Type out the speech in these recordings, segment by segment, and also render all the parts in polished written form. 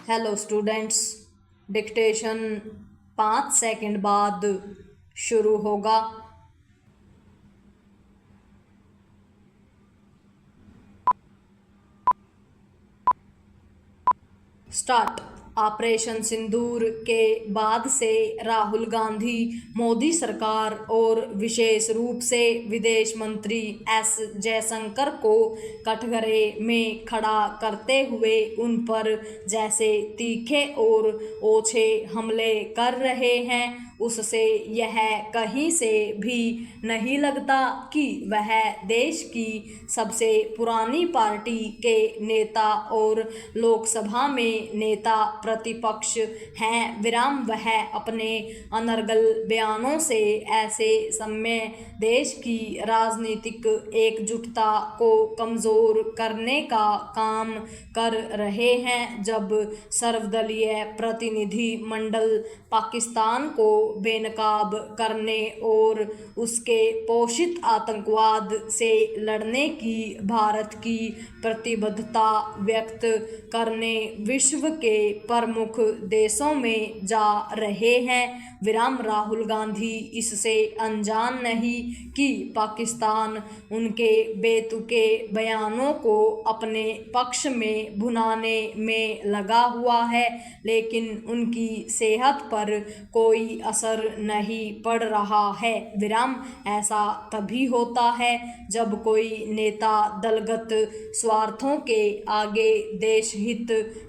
Hello students, dictation 5 second बाद शुरू होगा। स्टार्ट। ऑपरेशन सिंदूर के बाद से राहुल गांधी मोदी सरकार और विशेष रूप से विदेश मंत्री एस जयशंकर को कटघरे में खड़ा करते हुए उन पर जैसे तीखे और ओछे हमले कर रहे हैं, उससे यह कहीं से भी नहीं लगता कि वह देश की सबसे पुरानी पार्टी के नेता और लोकसभा में नेता प्रतिपक्ष हैं। वह अपने अनर्गल बयानों से ऐसे समय देश की राजनीतिक एकजुटता को कमज़ोर करने का काम कर रहे हैं, जब सर्वदलीय प्रतिनिधि मंडल पाकिस्तान को बेनकाब करने और उसके पोषित आतंकवाद से लड़ने की भारत की प्रतिबद्धता व्यक्त करने विश्व के प्रमुख देशों में जा रहे हैं। राहुल गांधी इससे अनजान नहीं कि पाकिस्तान उनके बेतुके बयानों को अपने पक्ष में भुनाने में लगा हुआ है, लेकिन उनकी सेहत पर कोई असर नहीं पड़ रहा है। ऐसा तभी होता है जब कोई नेता दलगत स्वार्थों के आगे देश हित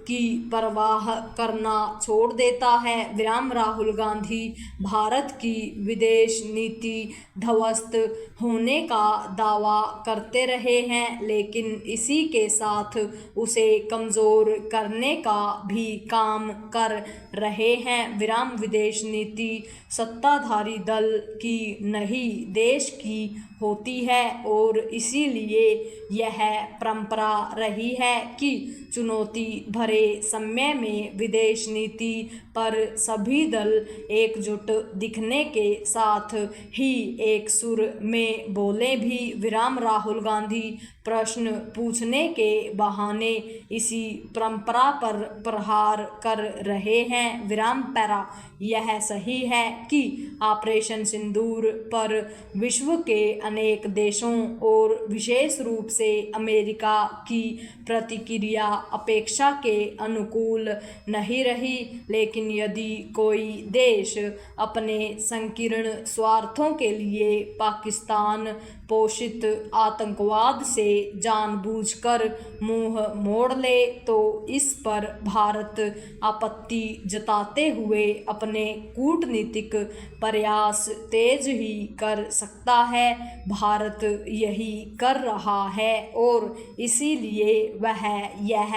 की परवाह करना छोड़ देता है। राहुल गांधी भारत की विदेश नीति ध्वस्त होने का दावा करते रहे हैं, लेकिन इसी के साथ उसे कमज़ोर करने का भी काम कर रहे हैं। विदेश नीति सत्ताधारी दल की नहीं, देश की होती है और इसीलिए यह परंपरा रही है कि चुनौती भरे समय में विदेश नीति पर सभी दल एकजुट दिखने के साथ ही एक सुर में बोले भी। राहुल गांधी प्रश्न पूछने के बहाने इसी परंपरा पर प्रहार कर रहे हैं। यह सही है कि ऑपरेशन सिंदूर पर विश्व के अनेक देशों और विशेष रूप से अमेरिका की प्रतिक्रिया अपेक्षा के अनुकूल नहीं रही, लेकिन यदि कोई देश अपने संकीर्ण स्वार्थों के लिए पाकिस्तान पोषित आतंकवाद से जानबूझकर मुंह मोड़ ले तो इस पर भारत आपत्ति जताते हुए अपने कूटनीतिक प्रयास तेज ही कर सकता है। भारत यही कर रहा है और इसीलिए वह यह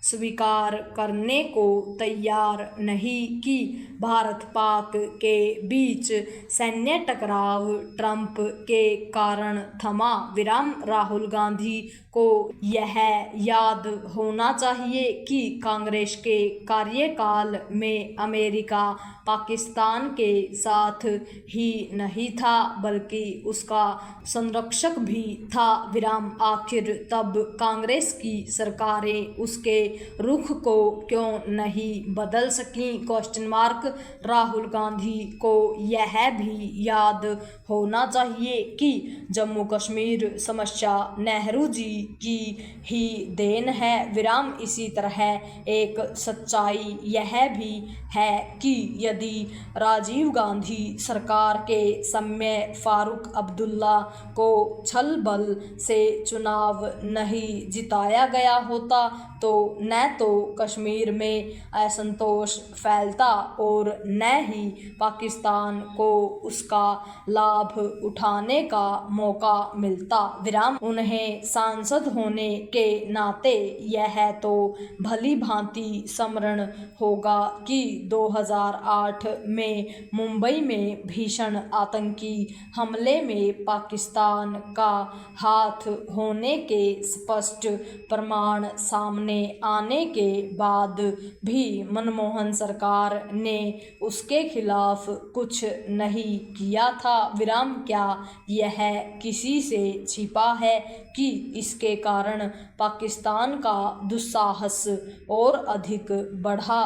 स्वीकार करने को तैयार नहीं कि भारत पाक के बीच सैन्य टकराव ट्रंप के कारण थमा। राहुल गांधी को यह याद होना चाहिए कि कांग्रेस के कार्यकाल में अमेरिका पाकिस्तान के साथ ही नहीं था बल्कि उसका संरक्षक भी था। आखिर तब कांग्रेस की सरकारें उसके रुख को क्यों नहीं बदल सकी? राहुल गांधी को यह भी याद होना चाहिए कि जम्मू कश्मीर समस्या नेहरू जी की ही देन है। इसी तरह एक सच्चाई यह भी है कि यदि राजीव गांधी सरकार के समय फारूक अब्दुल्ला को छल बल से चुनाव नहीं जिताया गया होता तो न तो कश्मीर में असंतोष फैलता और न ही पाकिस्तान को उसका लाभ उठाने का मौका मिलता। उन्हें सांसद होने के नाते यह तो भली भांति स्मरण होगा कि 2008 में मुंबई में भीषण आतंकी हमले में पाकिस्तान का हाथ होने के स्पष्ट प्रमाण सामने आने के बाद भी मनमोहन सरकार ने उसके खिलाफ कुछ नहीं किया था। विराम क्या यह किसी से छिपा है कि इसके कारण पाकिस्तान का दुस्साहस और अधिक बढ़ा?